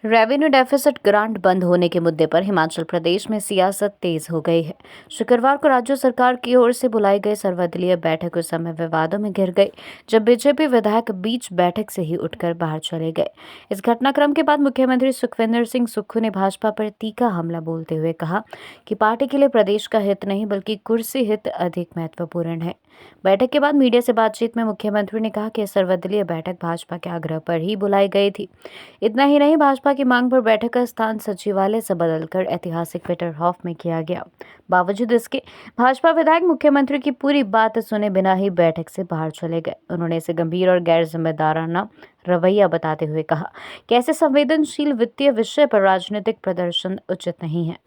Revenue deficit grant बंद होने के मुद्दे पर हिमाचल प्रदेश में सियासत तेज हो गई है। शुक्रवार को राज्य सरकार की ओर से बुलाई गई सर्वदलीय बैठक उस समय विवादों में घिर गई जब बीजेपी विधायक बीच बैठक से ही उठकर बाहर चले गए। इस घटनाक्रम के बाद मुख्यमंत्री सुखविंदर सिंह सुक्खू ने भाजपा पर तीखा हमला बोलते हुए कहा कि पार्टी के लिए प्रदेश का हित नहीं बल्कि कुर्सी हित अधिक महत्वपूर्ण है। बैठक के बाद मीडिया से बातचीत में मुख्यमंत्री ने कहा कि सर्वदलीय बैठक भाजपा के आग्रह पर ही बुलाई गई थी। इतना ही नहीं, भाजपा की मांग पर बैठक का स्थान सचिवालय से बदलकर ऐतिहासिक पीटर हॉफ में किया गया। बावजूद इसके भाजपा विधायक मुख्यमंत्री की पूरी बात सुने बिना ही बैठक से बाहर चले गए। उन्होंने इसे गंभीर और गैर जिम्मेदाराना रवैया बताते हुए कहा कि ऐसे संवेदनशील वित्तीय विषय पर राजनीतिक प्रदर्शन उचित नहीं है।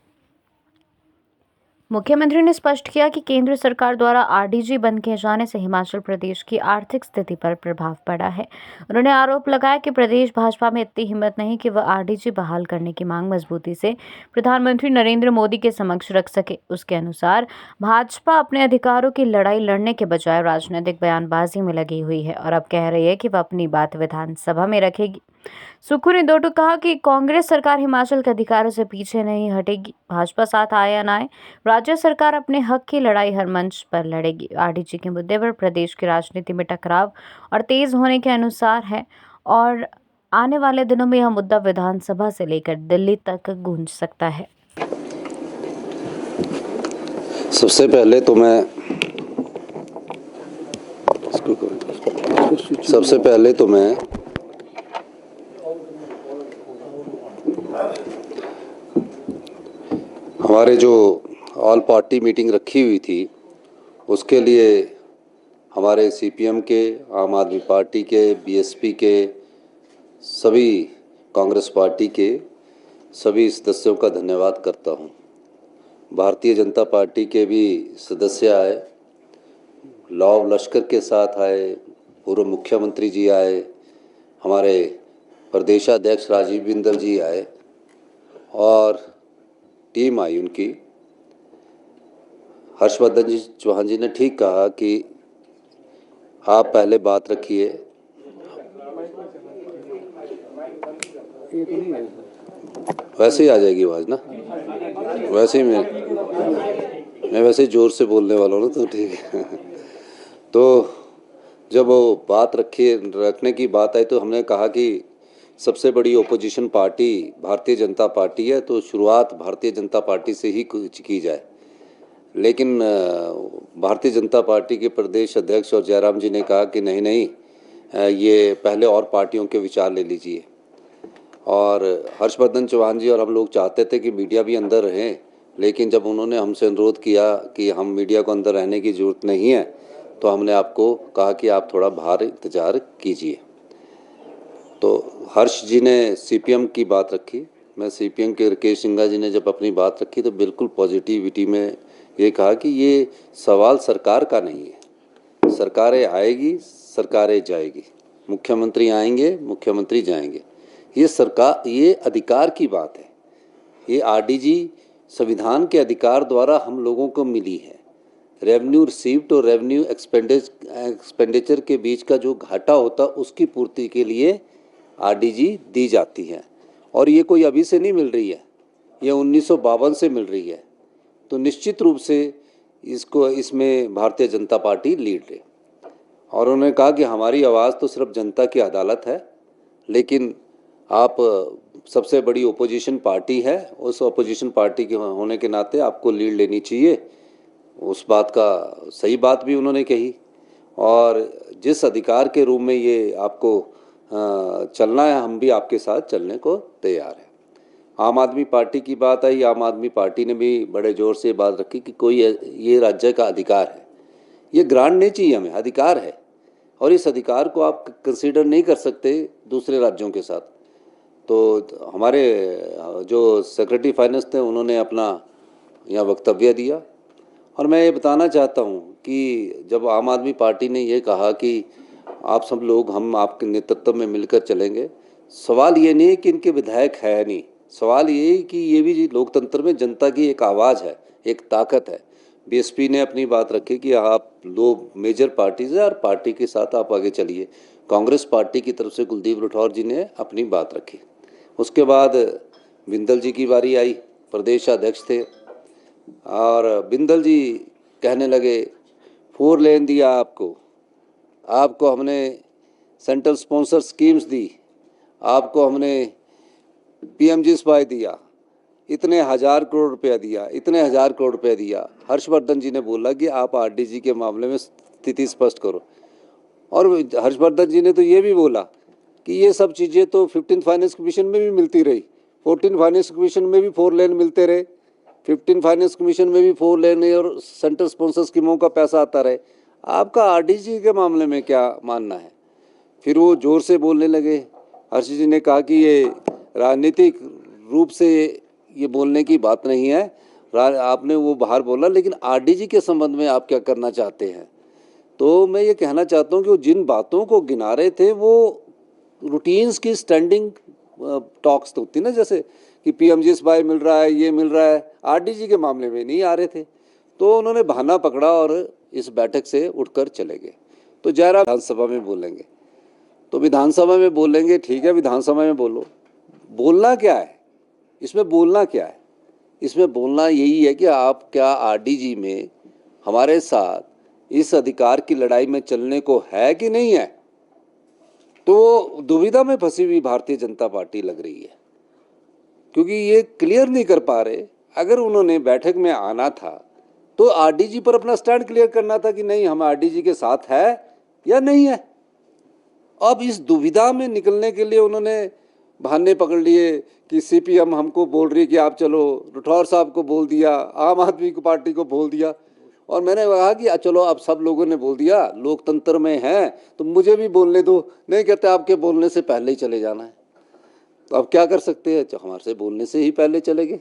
मुख्यमंत्री ने स्पष्ट किया कि केंद्र सरकार द्वारा आरडीजी बंद किए जाने से हिमाचल प्रदेश की आर्थिक स्थिति पर प्रभाव पड़ा है। उन्होंने आरोप लगाया कि प्रदेश भाजपा में इतनी हिम्मत नहीं कि वह आरडीजी बहाल करने की मांग मजबूती से प्रधानमंत्री नरेंद्र मोदी के समक्ष रख सके। उसके अनुसार भाजपा अपने अधिकारों की लड़ाई लड़ने के बजाय राजनीतिक बयानबाजी में लगी हुई है और अब कह रही है कि वह अपनी बात विधानसभा में रखेगी। सुक्खू ने दो टूक कहा कि कांग्रेस सरकार हिमाचल के अधिकारों से पीछे नहीं हटेगी। भाजपा साथ आए या ना आए, राज्य सरकार अपने हक की लड़ाई हर मंच पर लड़ेगी। आरडीजी के मुद्दे पर प्रदेश की राजनीति में टकराव और तेज होने के अनुसार है और आने वाले दिनों में यह मुद्दा विधानसभा से लेकर दिल्ली तक गूंज सकता है। सबसे पहले तो मैं हमारे जो ऑल पार्टी मीटिंग रखी हुई थी उसके लिए हमारे सीपीएम के, आम आदमी पार्टी के, बीएसपी के, सभी कांग्रेस पार्टी के सभी सदस्यों का धन्यवाद करता हूं। भारतीय जनता पार्टी के भी सदस्य आए, लौह लश्कर के साथ आए, पूर्व मुख्यमंत्री जी आए, हमारे प्रदेशाध्यक्ष राजीव बिंदल जी आए और टीम आई उनकी। हर्षवर्धन जी चौहान जी ने ठीक कहा कि आप पहले बात रखिए। वैसे ही आ जाएगी आवाज़ ना, वैसे ही मैं वैसे जोर से बोलने वाला हूँ ना, तो ठीक है। तो जब वो बात रखने की बात आई तो हमने कहा कि सबसे बड़ी opposition party Bharatiya Janata party है, तो शुरुआत भारतीय जनता पार्टी से ही की जाए। लेकिन भारतीय जनता पार्टी के प्रदेश अध्यक्ष और जयराम जी ने कहा कि नहीं, ये पहले और पार्टियों के विचार ले लीजिए। और हर्षवर्धन चौहान जी और हम लोग चाहते थे कि मीडिया भी अंदर रहें, लेकिन जब उन्होंने हमसे अनुरोध किया कि हम मीडिया को अंदर रहने की ज़रूरत नहीं है, तो हमने आपको कहा कि आप थोड़ा बाहर इंतज़ार कीजिए। तो हर्ष जी ने सीपीएम की बात रखी, मैं सीपीएम के राकेश सिंघा जी ने जब अपनी बात रखी तो बिल्कुल पॉजिटिविटी में ये कहा कि ये सवाल सरकार का नहीं है, सरकारें आएगी, सरकारें जाएगी, मुख्यमंत्री आएंगे, मुख्यमंत्री जाएंगे। ये अधिकार की बात है। ये आरडीजी संविधान के अधिकार द्वारा हम लोगों को मिली है। रेवेन्यू रिसीव्ड और रेवेन्यू एक्सपेंडिचर के बीच का जो घाटा होता उसकी पूर्ति के लिए आरडीजी दी जाती है और ये कोई अभी से नहीं मिल रही है, ये 1952 से मिल रही है। तो निश्चित रूप से इसमें भारतीय जनता पार्टी लीड है। और उन्होंने कहा कि हमारी आवाज़ तो सिर्फ जनता की अदालत है, लेकिन आप सबसे बड़ी ओपोजिशन पार्टी है, उस ओपोजिशन पार्टी के होने के नाते आपको लीड लेनी चाहिए। उस बात का सही बात भी उन्होंने कही और जिस अधिकार के रूप में ये आपको चलना है, हम भी आपके साथ चलने को तैयार हैं। आम आदमी पार्टी की बात आई, आम आदमी पार्टी ने भी बड़े ज़ोर से बात रखी कि कोई ये राज्य का अधिकार है, ये ग्रांट नहीं चाहिए, हमें अधिकार है और इस अधिकार को आप कंसीडर नहीं कर सकते दूसरे राज्यों के साथ। तो हमारे जो सेक्रेटरी फाइनेंस थे उन्होंने अपना यहाँ वक्तव्य दिया और मैं ये बताना चाहता हूँ कि जब आम आदमी पार्टी ने ये कहा कि आप सब लोग हम आपके नेतृत्व में मिलकर चलेंगे, सवाल ये नहीं है कि इनके विधायक है नहीं, सवाल ये है कि ये भी लोकतंत्र में जनता की एक आवाज़ है, एक ताकत है। बीएसपी ने अपनी बात रखी कि आप दो मेजर पार्टीज है और पार्टी के साथ आप आगे चलिए। कांग्रेस पार्टी की तरफ से कुलदीप राठौर जी ने अपनी बात रखी। उसके बाद बिंदल जी की बारी आई, प्रदेश अध्यक्ष थे, और बिंदल जी कहने लगे 4 लेन दिया आपको हमने सेंट्रल स्पॉन्सर स्कीम्स दी, आपको हमने PMGSY दिया, इतने हज़ार करोड़ रुपया दिया, इतने हज़ार करोड़ रुपया दिया। हर्षवर्धन जी ने बोला कि आप RDG के मामले में स्थिति स्पष्ट करो, और हर्षवर्धन जी ने तो ये भी बोला कि ये सब चीज़ें तो 15th फाइनेंस कमीशन में भी मिलती रही, 14 फाइनेंस कमीशन में भी 4 लेन मिलते रहे, 15 फाइनेंस कमीशन में भी 4 लेन और सेंट्रल स्पॉन्सर स्कीमों का पैसा आता रहे। आपका RDG के मामले में क्या मानना है? फिर वो जोर से बोलने लगे। हर्ष जी ने कहा कि ये राजनीतिक रूप से ये बोलने की बात नहीं है, आपने वो बाहर बोला, लेकिन RDG के संबंध में आप क्या करना चाहते हैं? तो मैं ये कहना चाहता हूँ कि वो जिन बातों को गिना रहे थे वो रूटीन्स की स्टैंडिंग टॉक्स तो होती ना, जैसे कि PMGSY मिल रहा है, ये मिल रहा है, RDG के मामले में नहीं आ रहे थे। तो उन्होंने बहाना पकड़ा और इस बैठक से उठकर चले गए। तो जयराम विधानसभा में बोलेंगे, तो विधानसभा में बोलेंगे, ठीक है, विधानसभा में बोलो। बोलना क्या है इसमें? बोलना क्या है इसमें? बोलना यही है कि आप क्या RDG में हमारे साथ इस अधिकार की लड़ाई में चलने को है कि नहीं है? तो दुविधा में फंसी हुई भारतीय जनता पार्टी लग रही है, क्योंकि ये क्लियर नहीं कर पा रहे। अगर उन्होंने बैठक में आना था तो RDG पर अपना स्टैंड क्लियर करना था कि नहीं, हम RDG के साथ है या नहीं है। अब इस दुविधा में निकलने के लिए उन्होंने बहाने पकड़ लिए कि CPM हमको बोल रही है कि आप चलो, राठौर साहब को बोल दिया, आम आदमी की पार्टी को बोल दिया, और मैंने कहा कि चलो अब सब लोगों ने बोल दिया, लोकतंत्र में है तो मुझे भी बोलने दो। नहीं, कहते आपके बोलने से पहले ही चले जाना है। तो अब क्या कर सकते हैं? तो हमारे से बोलने से ही पहले चले गए।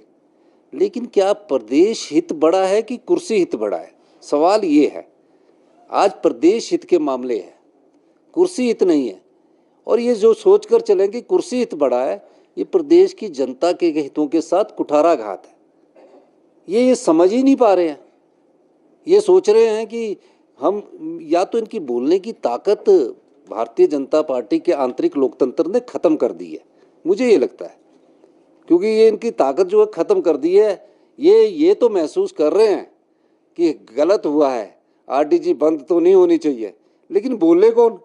लेकिन क्या प्रदेश हित बड़ा है कि कुर्सी हित बड़ा है? सवाल ये है। आज प्रदेश हित के मामले हैं, कुर्सी हित नहीं है। और ये जो सोचकर चलें कि कुर्सी हित बड़ा है, ये प्रदेश की जनता के हितों के साथ कुठाराघात है। ये समझ ही नहीं पा रहे हैं। ये सोच रहे हैं कि हम, या तो इनकी बोलने की ताकत भारतीय जनता पार्टी के आंतरिक लोकतंत्र ने खत्म कर दी है, मुझे ये लगता है, क्योंकि ये इनकी ताकत जो है खत्म कर दी है। ये तो महसूस कर रहे हैं कि गलत हुआ है, RDG बंद तो नहीं होनी चाहिए, लेकिन बोले कौन?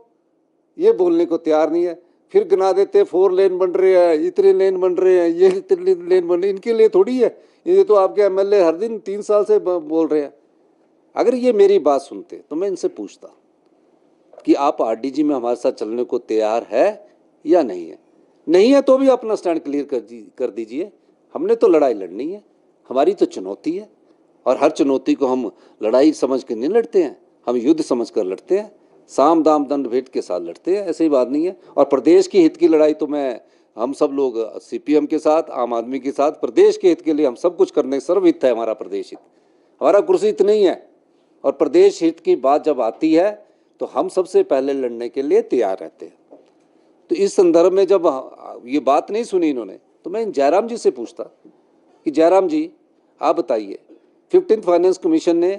ये बोलने को तैयार नहीं है। फिर गिना देते 4 लेन बन रहे हैं, इतने लेन बन रहे हैं, ये इतने लेन बन रहे हैं। इनके लिए थोड़ी है, ये तो आपके MLA हर दिन 3 साल से बोल रहे हैं। अगर ये मेरी बात सुनते तो मैं इनसे पूछता कि आप RDG में हमारे साथ चलने को तैयार है या नहीं है? नहीं है तो भी अपना स्टैंड क्लियर कर दीजिए। हमने तो लड़ाई लड़नी है, हमारी तो चुनौती है, और हर चुनौती को हम लड़ाई समझ कर नहीं लड़ते हैं, हम युद्ध समझ कर लड़ते हैं, साम दाम दंड भेद के साथ लड़ते हैं। ऐसी बात नहीं है। और प्रदेश की हित की लड़ाई तो हम सब लोग CPM के साथ, आम आदमी के साथ, प्रदेश के हित के लिए हम सब कुछ करने, सर्वहित है हमारा प्रदेश हित, हमारा कुर्सी हित नहीं है। और प्रदेश हित की बात जब आती है तो हम सबसे पहले लड़ने के लिए तैयार रहते हैं। तो इस संदर्भ में जब ये बात नहीं सुनी इन्होंने, तो मैं जयराम जी से पूछता कि जयराम जी आप बताइए, 15th फाइनेंस कमीशन ने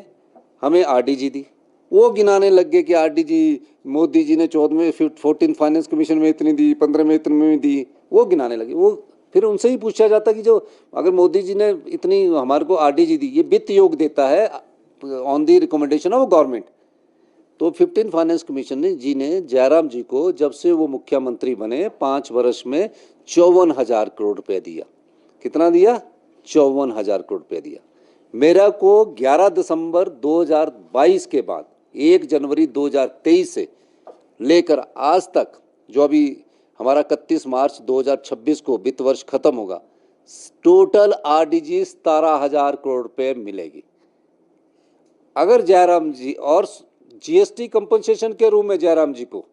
हमें RDG दी, वो गिनाने लग गए कि RDG मोदी जी ने 14th फाइनेंस कमीशन में इतनी दी, 15 में इतनी दी, वो गिनाने लगे। वो फिर उनसे ही पूछा जाता कि जो अगर मोदी जी ने इतनी हमारे को RDG दी, ये वित्त योग देता है on the recommendation of government. तो 15 फाइनेंस कमीशन ने जयराम जी को जब से वो मुख्यमंत्री बने 5 वर्ष में 54,000 करोड़ रुपए दिया। कितना दिया? 54,000 करोड़ रुपए दिया। मेरा को 11 दिसंबर 2022 के बाद 1 जनवरी 2023 से लेकर आज तक, जो अभी हमारा 31 मार्च 2026 को वित्त वर्ष खत्म होगा, टोटल RDG 17,000 करोड़ रुपए मिलेगी। अगर जयराम जी, और GST कंपनसेशन के रूप में जयराम जी को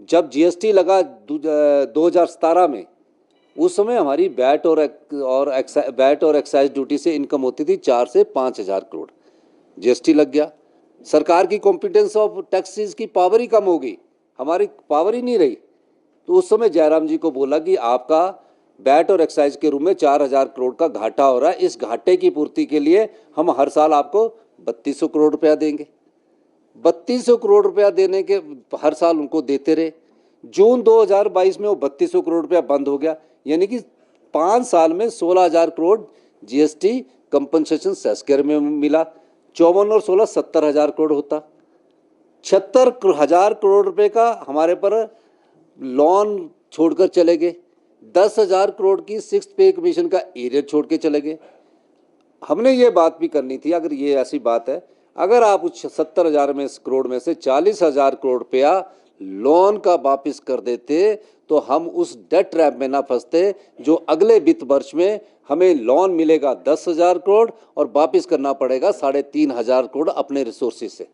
जब GST लगा 2017 में, उस समय हमारी वैट और एक्साइज ड्यूटी से इनकम होती थी 4 से 5,000 करोड़। GST लग गया, सरकार की कॉम्पिटेंस ऑफ टैक्सेस की पावर ही कम हो गई, हमारी पावर ही नहीं रही। तो उस समय जयराम जी को बोला कि आपका वैट और एक्साइज के रूप में 4,000 करोड़ का घाटा हो रहा है, इस घाटे की पूर्ति के लिए हम हर साल आपको 3200 करोड़ रुपया देंगे। 3200 करोड़ रुपया देने के हर साल उनको देते रहे। जून 2022 में वो 3200 करोड़ रुपया बंद हो गया। यानी कि 5 साल में 16,000 करोड़ जीएसटी कंपनसेशन सेस केयर में मिला। 54 और 16 70,000 करोड़ होता। 76,000 करोड़ रुपए का हमारे पर लोन छोड़कर चले गए। 10,000 करोड़ की 6th पे कमीशन का एरियर छोड़ के चले गए। हमने ये बात भी करनी थी, अगर ये ऐसी बात है, अगर आप उस 70,000 करोड़ में से 40,000 करोड़ रुपया लोन का वापस कर देते तो हम उस डेट ट्रैप में ना फंसते जो अगले वित्त वर्ष में हमें लोन मिलेगा 10,000 करोड़ और वापस करना पड़ेगा 3,500 करोड़ अपने रिसोर्सेज से।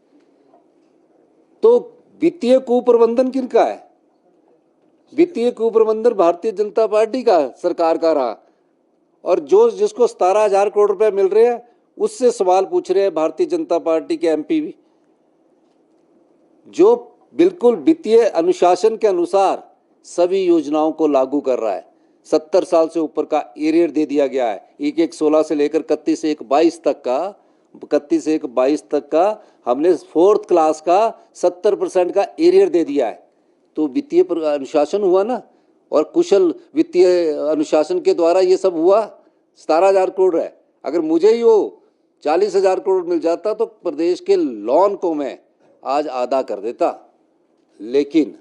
तो वित्तीय कुप्रबंधन किनका है? वित्तीय कुप्रबंधन भारतीय जनता पार्टी का सरकार का रहा। और जिसको 17,000 करोड़ रुपए मिल रहे हैं उससे सवाल पूछ रहे हैं भारतीय जनता पार्टी के एमपी भी, जो बिल्कुल वित्तीय अनुशासन के अनुसार सभी योजनाओं को लागू कर रहा है। 70 साल से ऊपर का एरियर दे दिया गया है। 1/1/16 से लेकर 31/1/22 तक का 31/1/22 तक का हमने 4th क्लास का 70% का एरियर दे दिया है। तो वित्तीय अनुशासन हुआ ना, और कुशल वित्तीय अनुशासन के द्वारा ये सब हुआ। 17,000 करोड़ है। अगर मुझे ही वो 40,000 करोड़ मिल जाता तो प्रदेश के लोन को मैं आज आधा कर देता। लेकिन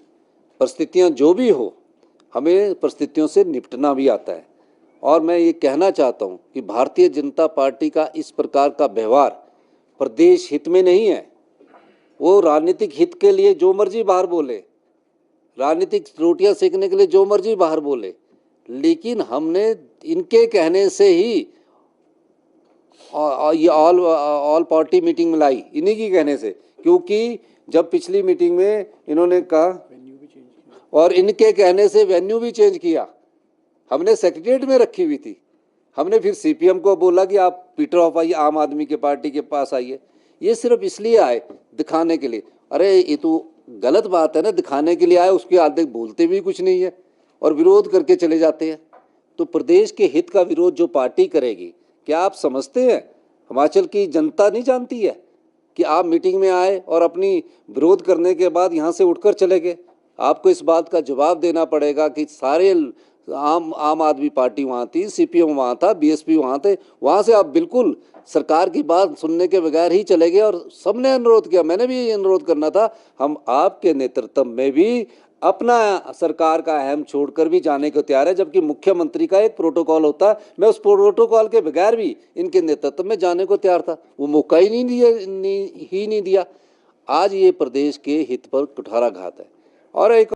परिस्थितियां जो भी हो, हमें परिस्थितियों से निपटना भी आता है। और मैं ये कहना चाहता हूँ कि भारतीय जनता पार्टी का इस प्रकार का व्यवहार प्रदेश हित में नहीं है। वो राजनीतिक हित के लिए जो मर्जी बाहर बोले, राजनीतिक रोटियां सेकने के लिए जो मर्जी बाहर बोले, लेकिन हमने इनके कहने से ही ये ऑल पार्टी मीटिंग मिलाई, इन्हीं की कहने से। क्योंकि जब पिछली मीटिंग में इन्होंने कहा और इनके कहने से वेन्यू भी चेंज किया, हमने सेक्रेटरीट में रखी हुई थी। हमने फिर सीपीएम को बोला कि आप पीटर ऑफ आइए, आम आदमी के पार्टी के पास आइए। ये सिर्फ इसलिए आए दिखाने के लिए। अरे ये तो गलत बात है ना, दिखाने के लिए आए, उसके आधे बोलते भी कुछ नहीं है और विरोध करके चले जाते हैं। तो प्रदेश के हित का विरोध जो पार्टी करेगी, क्या आप समझते हैं हिमाचल की जनता नहीं जानती है कि आप मीटिंग में आए और अपनी विरोध करने के बाद यहाँ से उठकर चले गए? आपको इस बात का जवाब देना पड़ेगा कि सारे आम आदमी पार्टी वहाँ थी, सीपीएम वहाँ था, बीएसपी वहाँ थे, वहाँ से आप बिल्कुल सरकार की बात सुनने के बगैर ही चले गए। और सबने अनुरोध किया, मैंने भी अनुरोध करना था, हम आपके नेतृत्व में भी अपना सरकार का अहम छोड़कर भी जाने को तैयार है। जबकि मुख्यमंत्री का एक प्रोटोकॉल होता है, मैं उस प्रोटोकॉल के बगैर भी इनके नेतृत्व में जाने को तैयार था। वो मौका ही नहीं दिया। आज ये प्रदेश के हित पर कुठाराघात है। और एक